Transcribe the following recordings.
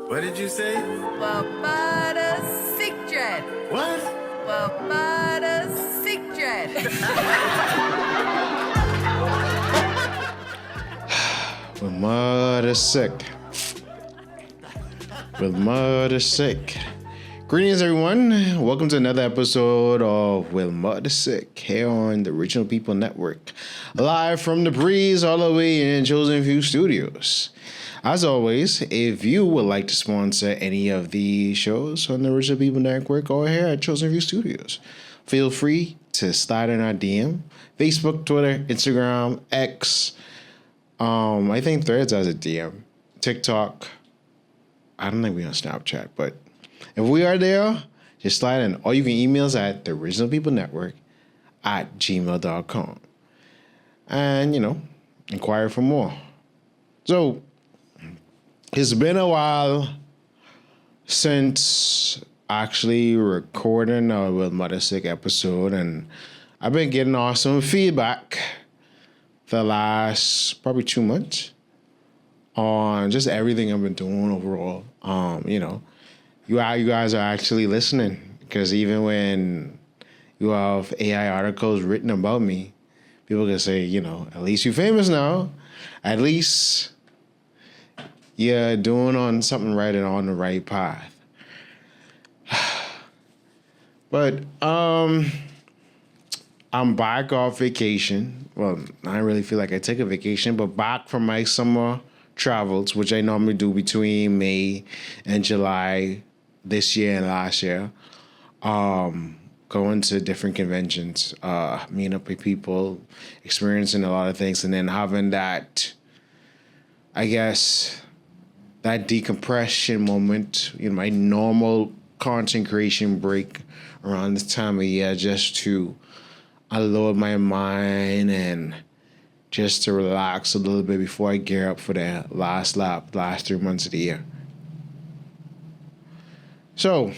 What did you say? Well Mudda Sick Dread. What? Well Mudda Sick Dread. Well Mudda Sick. Well Mudda Sick. Greetings, everyone. Welcome to another episode of Well Mudda Sick here on the Original People Network, live from the breeze all the way in Chosen Few Studios. As always, if you would like to sponsor any of the shows on the Original People Network or here at Chosen Few Studios, feel free to slide in our DM, Facebook, Twitter, Instagram, X. I think Threads has a DM, TikTok. I don't think we're on Snapchat, but if we are there, just slide in. Or you can email us at the Original People Network at gmail.com. And, inquire for more. So, it's been a while since actually recording a Well Mudda Sick episode, and I've been getting awesome feedback the last probably 2 months on just everything I've been doing overall. You guys are actually listening, because even when you have AI articles written about me, people can say, at least you're famous now. At least you're doing on something right and on the right path. But I'm back off vacation. Well, I don't really feel like I take a vacation, but back from my summer travels, which I normally do between May and July this year and last year. Going to different conventions, meeting up with people, experiencing a lot of things, and then having that, I guess, that decompression moment, my normal content creation break around this time of year, just to unload my mind and just to relax a little bit before I gear up for the last 3 months of the year. So,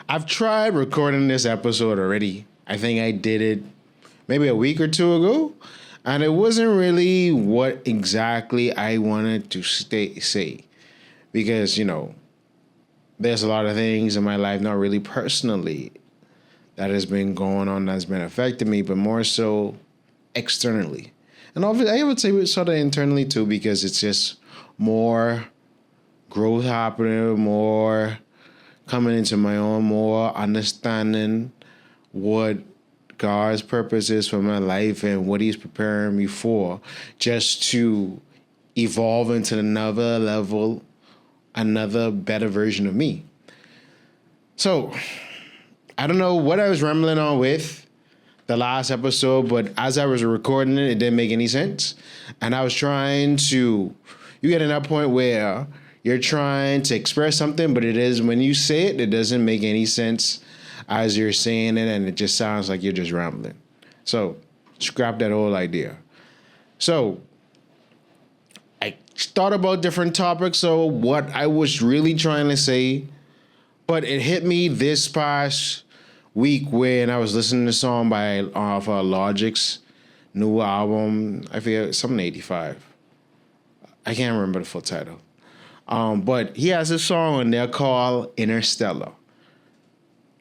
I've tried recording this episode already. I think I did it maybe a week or two ago, and it wasn't really what exactly I wanted to say. Because, there's a lot of things in my life, not really personally, that has been going on, that's been affecting me, but more so externally. And obviously, I would say sort of internally too, because it's just more growth happening, more coming into my own, more understanding what God's purpose is for my life and what He's preparing me for, just to evolve into another level, another better version of me. So, I don't know what I was rambling on with the last episode, but as I was recording it, it didn't make any sense. And I was trying to, you get to that point where you're trying to express something, but when you say it, it doesn't make any sense as you're saying it, and it just sounds like you're just rambling. So, scrap that whole idea. So, I thought about different topics, so what I was really trying to say, but it hit me this past week when I was listening to a song by Logic's new album. I forget, something 85. I can't remember the full title. But he has a song on there called Interstellar.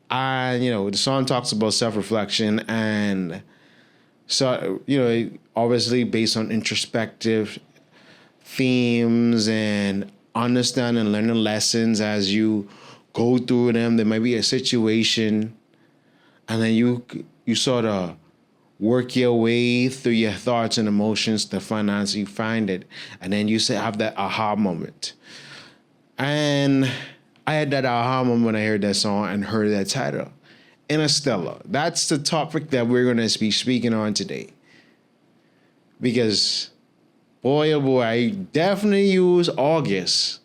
And, the song talks about self-reflection, and so, obviously based on introspective themes and understanding, learning lessons as you go through them. There might be a situation, and then you sort of work your way through your thoughts and emotions to finally find it. And then you have that aha moment. And I had that aha moment when I heard that song and heard that title, Interstellar. That's the topic that we're going to be speaking on today. Because, boy, oh boy, I definitely use August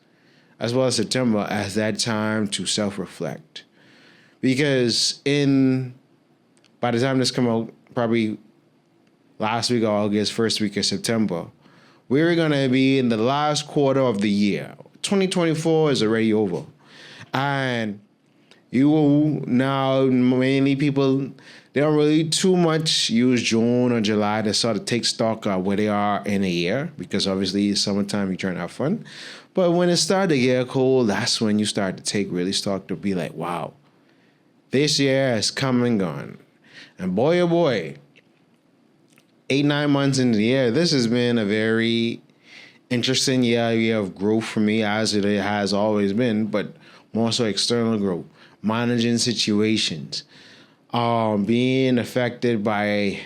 as well as September as that time to self-reflect. Because by the time this come out, probably last week of August, first week of September, we're going to be in the last quarter of the year. 2024 is already over. And, You will now mainly people they don't really too much use June or July to sort of take stock of where they are in a year because obviously it's summertime, you're trying to have fun. But when it started to get cold, that's when you start to take really stock to be like, wow, this year has come and gone. And boy, oh boy, 8-9 months into the year, this has been a very interesting year of growth for me, as it has always been, but more so external growth, managing situations, being affected by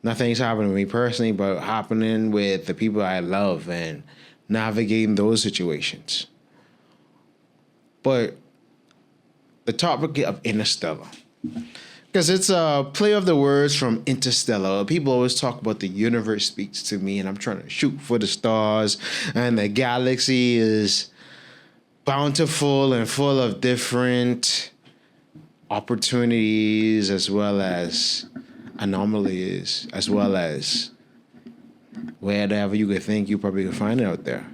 nothing's happening to me personally, but happening with the people I love and navigating those situations. But the topic of Interstellar, because it's a play of the words from Interstellar. People always talk about the universe speaks to me, and I'm trying to shoot for the stars, and the galaxy is bountiful and full of different opportunities as well as anomalies, as well as wherever you could think you probably could find it out there.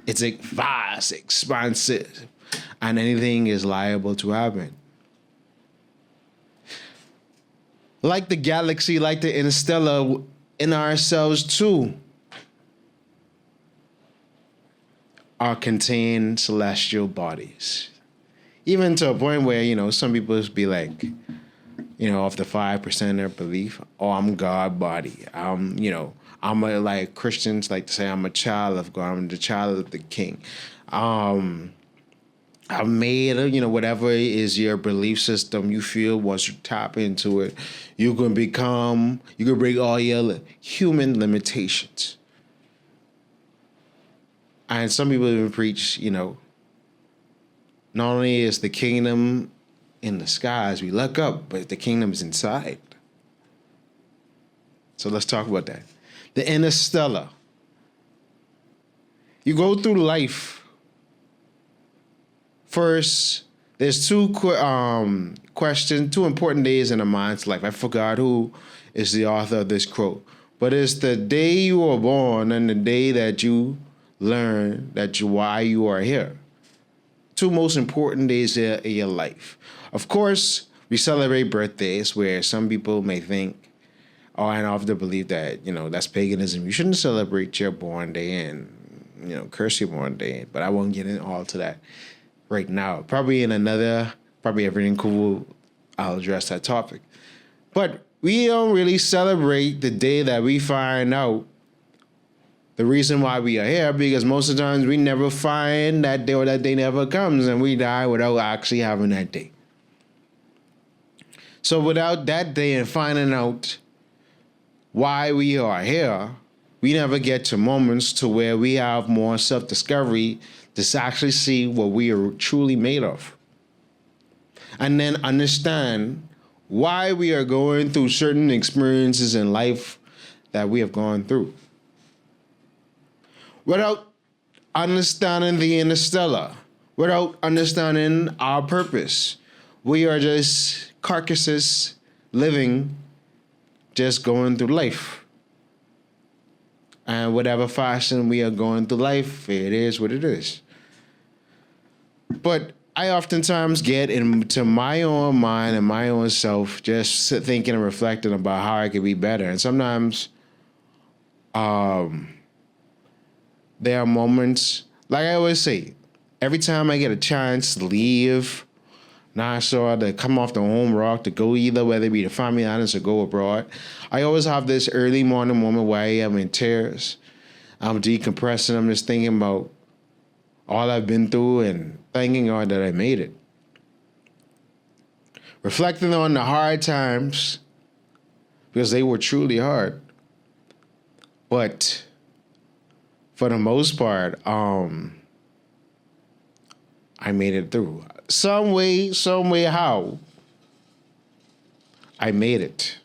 It's like vast, expansive, and anything is liable to happen. Like the galaxy, like the Interstellar, in ourselves too are contained celestial bodies. Even to a point where, some people be like, of the 5% their belief, oh, I'm God body. I'm like Christians like to say I'm a child of God. I'm the child of the King. I've made, whatever is your belief system you feel once you tap into it, you can break all your human limitations. And some people even preach, not only is the kingdom in the sky as we look up, but the kingdom is inside. So let's talk about that. The Interstellar. You go through life. First, there's two important days in a man's life. I forgot who is the author of this quote, but it's the day you were born and the day that you learn why you are here. Two most important days in your life. Of course, we celebrate birthdays where some people may think, and of the belief that, that's paganism. You shouldn't celebrate your born day and, curse your born day. But I won't get into all to that right now. Probably everything cool, I'll address that topic. But we don't really celebrate the day that we find out the reason why we are here, because most of the times we never find that day or that day never comes and we die without actually having that day. So without that day and finding out why we are here, we never get to moments to where we have more self-discovery to actually see what we are truly made of. And then understand why we are going through certain experiences in life that we have gone through. Without understanding the Interstellar, without understanding our purpose, we are just carcasses living, just going through life. And whatever fashion we are going through life, it is what it is. But I oftentimes get into my own mind and my own self, just thinking and reflecting about how I could be better. And sometimes there are moments, like I always say, every time I get a chance to leave Nassau, to come off the home rock, to go either, whether it be to family islands or go abroad, I always have this early morning moment where I am in tears. I'm decompressing. I'm just thinking about all I've been through and thanking God that I made it. Reflecting on the hard times, because they were truly hard. But for the most part, I made it through. Some way, how, I made it.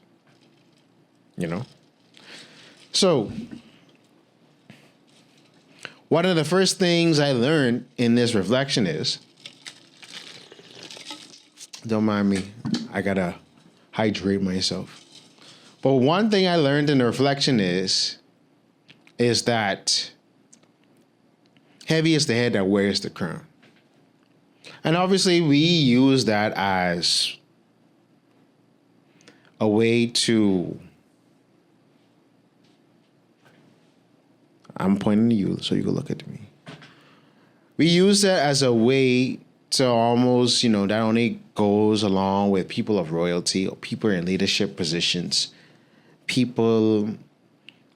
So, one of the first things I learned in this reflection is, don't mind me, I gotta hydrate myself. But one thing I learned in the reflection is that heavy is the head that wears the crown. And obviously, we use that as a way to. I'm pointing to you so you can look at me. We use that as a way to almost, that only goes along with people of royalty or people in leadership positions, people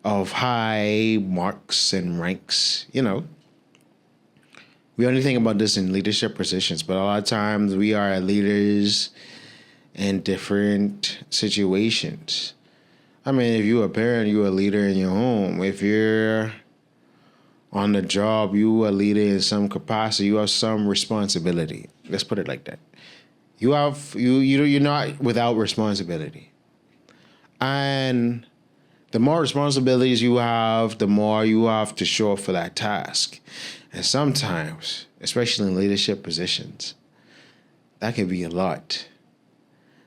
of high marks and ranks, We only think about this in leadership positions, but a lot of times we are leaders in different situations. I mean, if you're a parent, you're a leader in your home. If you're on the job, you are a leader in some capacity. You have some responsibility. Let's put it like that. You're not without responsibility. And the more responsibilities you have, the more you have to show up for that task. And sometimes, especially in leadership positions, that can be a lot.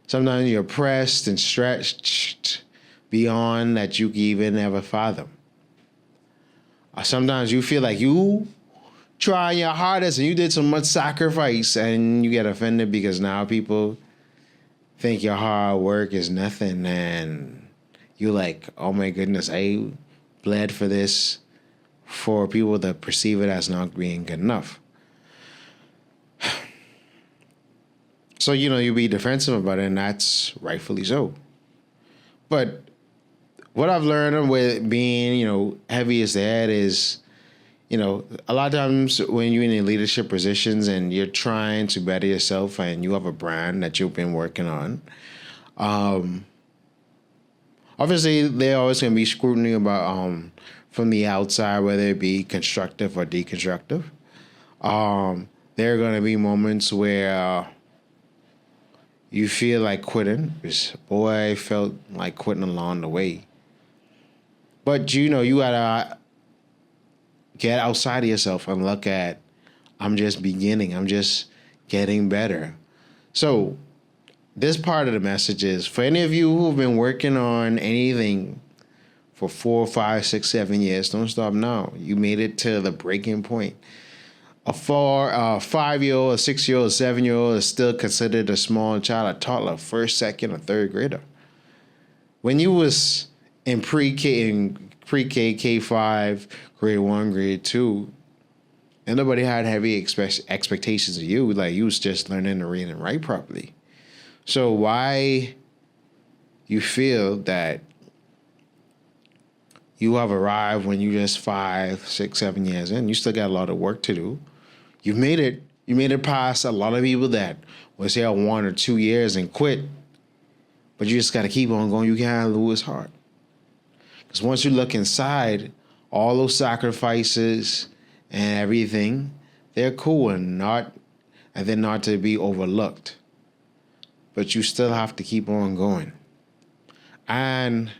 Sometimes you're pressed and stretched beyond that you can even ever fathom. Sometimes you feel like you try your hardest and you did so much sacrifice and you get offended because now people think your hard work is nothing and you're like, oh my goodness, I bled for this for people to perceive it as not being good enough. So, you be defensive about it and that's rightfully so. But what I've learned with being, heavy as the head is, a lot of times when you're in leadership positions and you're trying to better yourself and you have a brand that you've been working on, obviously there always going to be scrutiny about from the outside, whether it be constructive or deconstructive. There are going to be moments where you feel like quitting. Boy, I felt like quitting along the way. But you gotta get outside of yourself and look at, I'm just beginning. I'm just getting better. So this part of the message is for any of you who've been working on anything for 4, 5, 6, 7 years, don't stop now. You made it to the breaking point. A 5-year-old, a 6-year-old, a 7-year-old is still considered a small child, a toddler, first, second, or third grader. When you was in pre-K, K5, grade 1, grade 2, and nobody had heavy expectations of you. Like, you was just learning to read and write properly. So why you feel that you have arrived when you just 5, 6, 7 years in? You still got a lot of work to do. You made it past a lot of people that was here 1 or 2 years and quit. But you just got to keep on going. You can't lose heart. Because once you look inside, all those sacrifices and everything, they're cool and they're not to be overlooked. But you still have to keep on going. And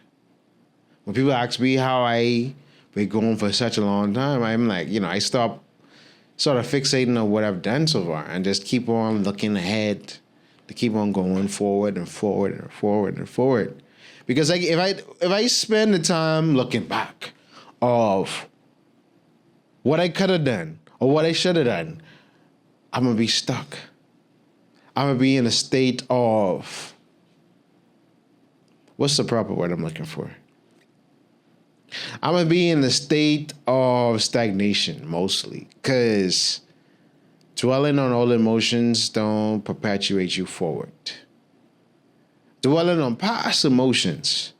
when people ask me how I been going for such a long time, I'm like, I stop sort of fixating on what I've done so far and just keep on looking ahead to keep on going forward and forward and forward and forward. Because if I spend the time looking back of what I could have done or what I should have done, I'm going to be stuck. I'm going to be in a state of, what's the proper word I'm looking for? I'm going to be in a state of stagnation mostly, because dwelling on old emotions don't perpetuate you forward. Dwelling on past emotions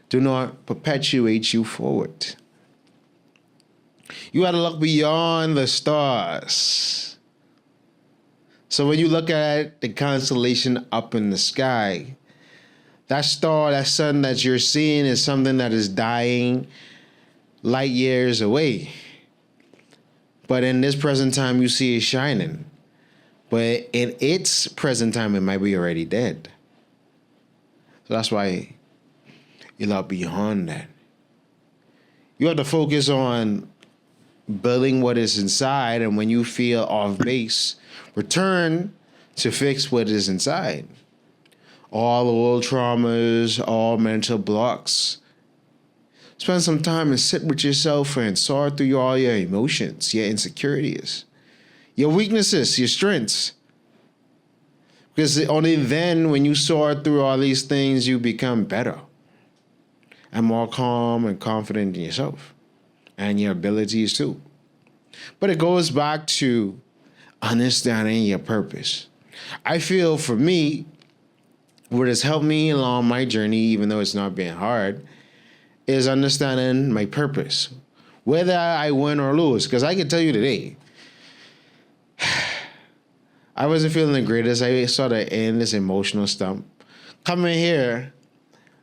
do not perpetuate you forward. You got to look beyond the stars. So when you look at the constellation up in the sky, that star, that sun that you're seeing is something that is dying light years away. But in this present time, you see it shining. But in its present time, it might be already dead. So that's why you look beyond that. You have to focus on building what is inside, and when you feel off base, return to fix what is inside. All old traumas, all mental blocks. Spend some time and sit with yourself and sort through all your emotions, your insecurities, your weaknesses, your strengths. Because only then, when you sort through all these things, you become better and more calm and confident in yourself and your abilities too. But it goes back to understanding your purpose. I feel for me, what has helped me along my journey, even though it's not been hard, is understanding my purpose. Whether I win or lose, because I can tell you today, I wasn't feeling the greatest. I sort of in this emotional stump. Coming here,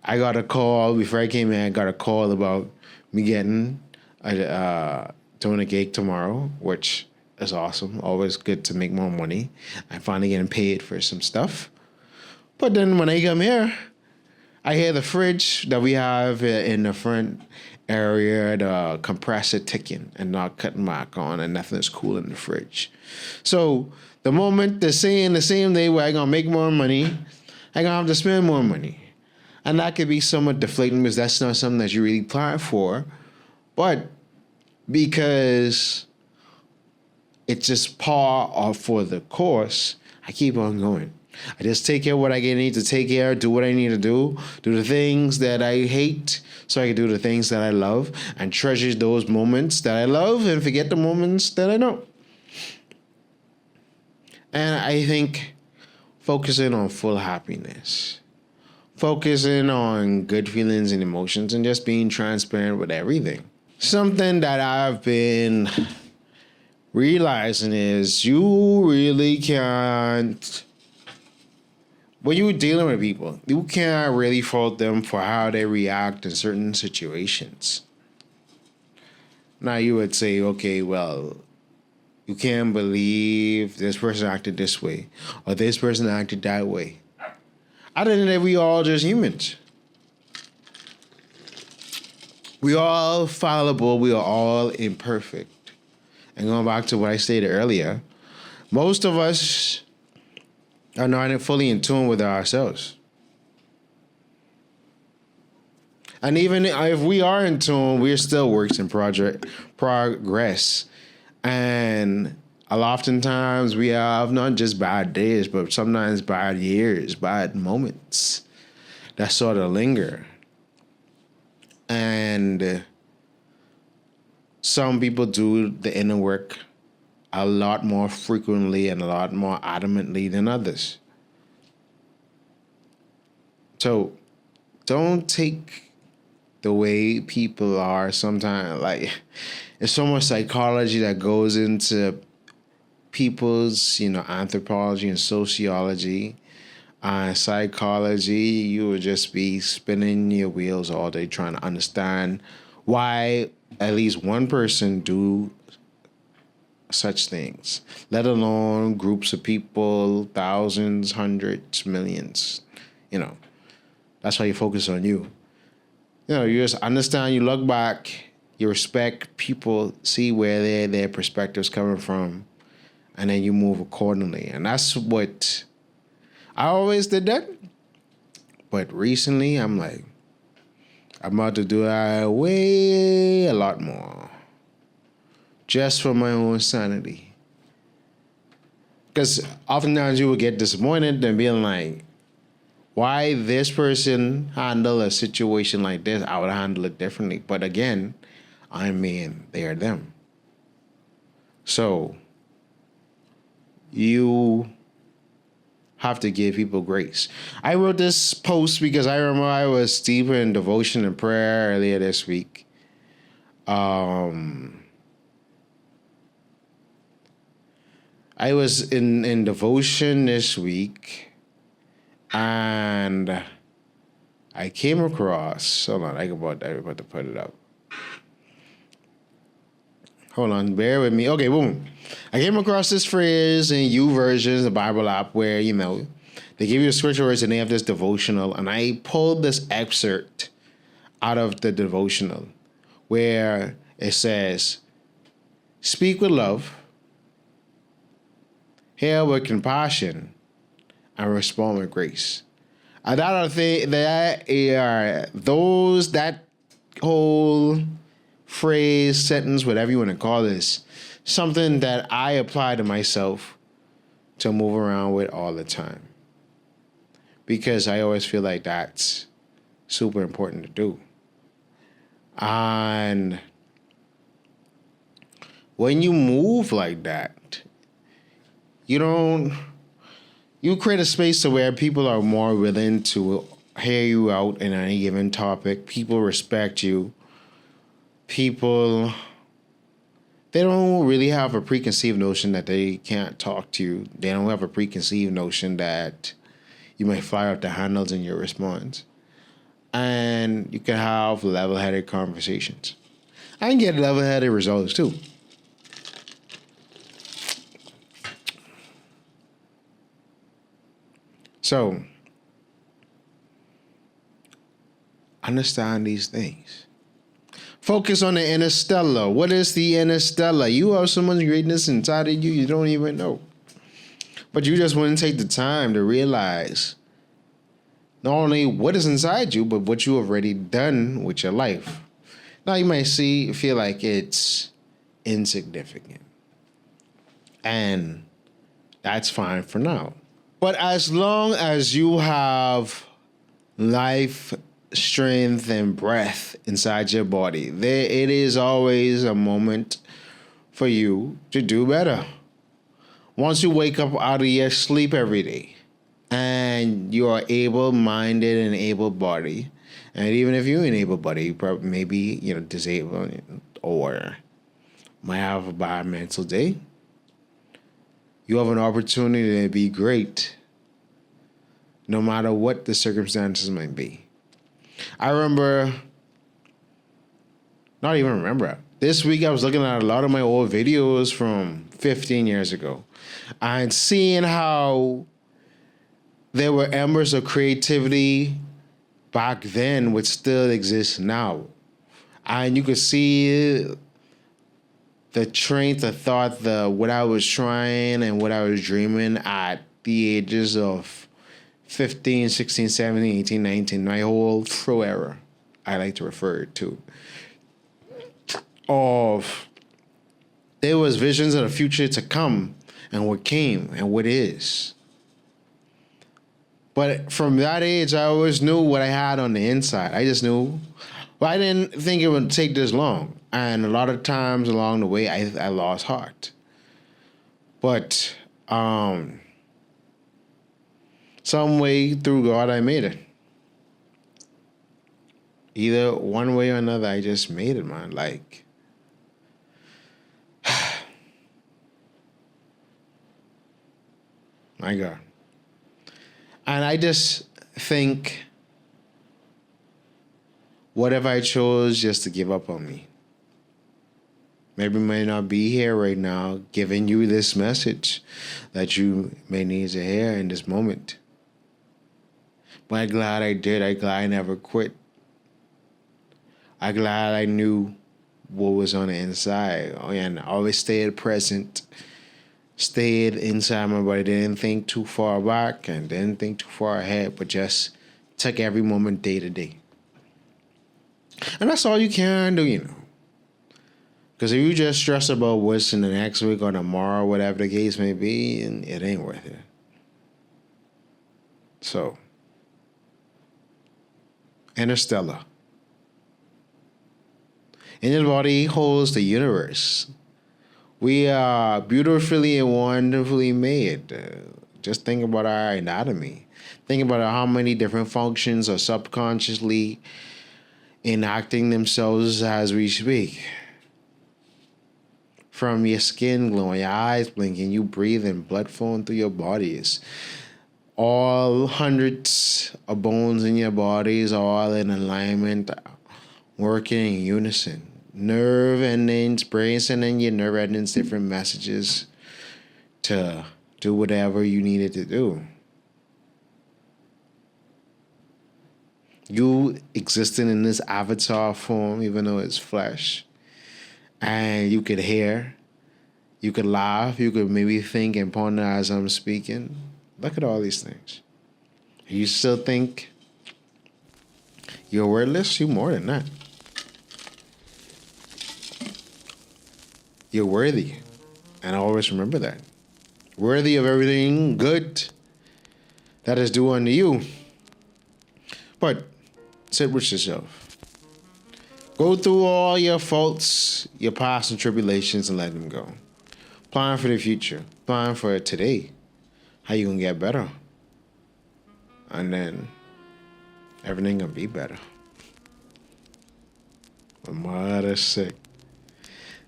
I got a call before I came in. I got a call about me getting doing a gig tomorrow, which is awesome. Always good to make more money. I'm finally getting paid for some stuff. But then when I come here, I hear the fridge that we have in the front area, the compressor ticking and not cutting back on, and nothing's cool in the fridge. So the moment they're saying the same day where I'm going to make more money, I'm going to have to spend more money. And that could be somewhat deflating because that's not something that you really plan for. But because it's just par off for the course, I keep on going. I just take care of what I need to take care of, do what I need to do the things that I hate so I can do the things that I love and treasure those moments that I love and forget the moments that I don't. And I think focusing on full happiness, focusing on good feelings and emotions, and just being transparent with everything. Something that I've been realizing is you really can't, when you're dealing with people, you can't really fault them for how they react in certain situations. Now you would say, okay, well, you can't believe this person acted this way or this person acted that way. Other than that, we all just humans. We are all fallible. We are all imperfect. And going back to what I stated earlier, most of us are not fully in tune with ourselves. And even if we are in tune, we're still works in progress. And oftentimes we have not just bad days, but sometimes bad years, bad moments that sort of linger. And some people do the inner work a lot more frequently and a lot more adamantly than others. So don't take the way people are sometimes, like, there's so much psychology that goes into people's, anthropology and sociology. Psychology, you would just be spinning your wheels all day trying to understand why at least one person do such things, let alone groups of people, thousands, hundreds, millions. That's why you focus on you. You just understand, you look back, you respect people, see where their perspective's coming from, and then you move accordingly. And that's what I always did that. But recently, I'm like, I'm about to do that way a lot more. Just for my own sanity. Because oftentimes you will get disappointed and being like, why this person handle a situation like this? I would handle it differently. But again, I mean, they are them. So you have to give people grace. I wrote this post because I remember I was deep in devotion and prayer earlier this week. I was in devotion this week, and I came across, hold on, I'm about to put it up. Hold on, bear with me. Okay, boom. I came across this phrase in YouVersions, the Bible app, where, they give you the scripture words and they have this devotional. And I pulled this excerpt out of the devotional where it says, speak with love, hear with compassion, and respond with grace. And that whole phrase, sentence, whatever you want to call this, something that I apply to myself to move around with all the time. because I always feel like that's super important to do. And when you move like that, you create a space to where people are more willing to hear you out in any given topic. People respect you. People, they don't really have a preconceived notion that they can't talk to you. They don't have a preconceived notion that you might fly off the handles in your response. And you can have level-headed conversations. I can get level-headed results too. So, understand these things. Focus on the interstellar. What is the interstellar? You have so much greatness inside of you, you don't even know. But you just wouldn't take the time to realize not only what is inside you, but what you have already done with your life. Now you might feel like it's insignificant. And that's fine for now. But as long as you have life, strength, and breath inside your body, it is always a moment for you to do better. Once you wake up out of your sleep every day and you are able-minded and able-bodied, and even if you're an able-bodied, you probably maybe disabled or might have a bad mental day, you have an opportunity to be great no matter what the circumstances might be. This week I was looking at a lot of my old videos from 15 years ago and seeing how there were embers of creativity back then which still exist now. And you could see the train of thought, what I was trying and what I was dreaming at the ages of 15, 16, 17, 18, 19, my whole throw era, I like to refer it to, of there was visions of the future to come and what came and what is. But from that age, I always knew what I had on the inside. I just knew. But I didn't think it would take this long. And a lot of times along the way, I lost heart. But some way through God, I made it. Either one way or another, I just made it, man. Like, my God. And I just think, what if I chose just to give up on me? Maybe I may not be here right now giving you this message that you may need to hear in this moment. But I'm glad I did. I'm glad I never quit. I'm glad I knew what was on the inside. And I always stayed present. Stayed inside my body. Didn't think too far back and didn't think too far ahead, but just took every moment day to day. And that's all you can do, Because if you just stress about what's in the next week or tomorrow, whatever the case may be, it ain't worth it. So, Interstellar. In your body holds the universe. We are beautifully and wonderfully made. Just think about our anatomy. Think about how many different functions are subconsciously enacting themselves as we speak. From your skin glowing, your eyes blinking, you breathing, blood flowing through your bodies. All hundreds of bones in your bodies all in alignment, working in unison. Nerve endings, brain sending your nerve endings different messages to do whatever you needed to do. You existing in this avatar form, even though it's flesh, and you could hear, you could laugh, you could maybe think and ponder as I'm speaking. Look at all these things. You still think you're worthless? You're more than that. You're worthy. And always remember that. Worthy of everything good that is due unto you. But sit with yourself. Go through all your faults, your past and tribulations, and let them go. Plan for the future. Plan for today. How you gonna get better. And then everything gonna be better. Well Mudda Sick.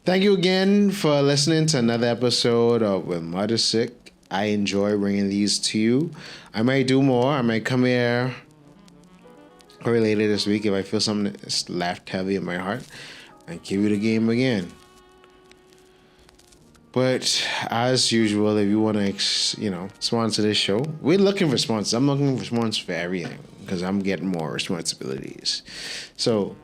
Thank you again for listening to another episode of Well Mudda Sick. I enjoy bringing these to you. I might do more. I might come here later this week if I feel something that's left heavy in my heart and give you the game again. But as usual, if you want to, sponsor this show, we're looking for sponsors. I'm looking for sponsors for everything because I'm getting more responsibilities. So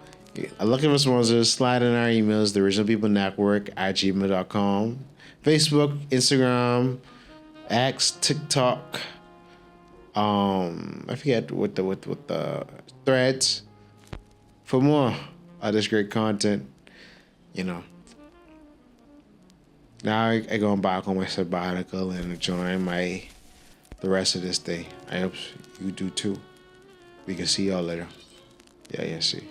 I'm looking for sponsors. Slide in our emails, the Original People Network at gmail.com, Facebook, Instagram, X, TikTok. I forget what the threads for more of this great content. Now I go back on my sabbatical and enjoy the rest of this day. I hope you do too. We can see y'all later. Yeah, see.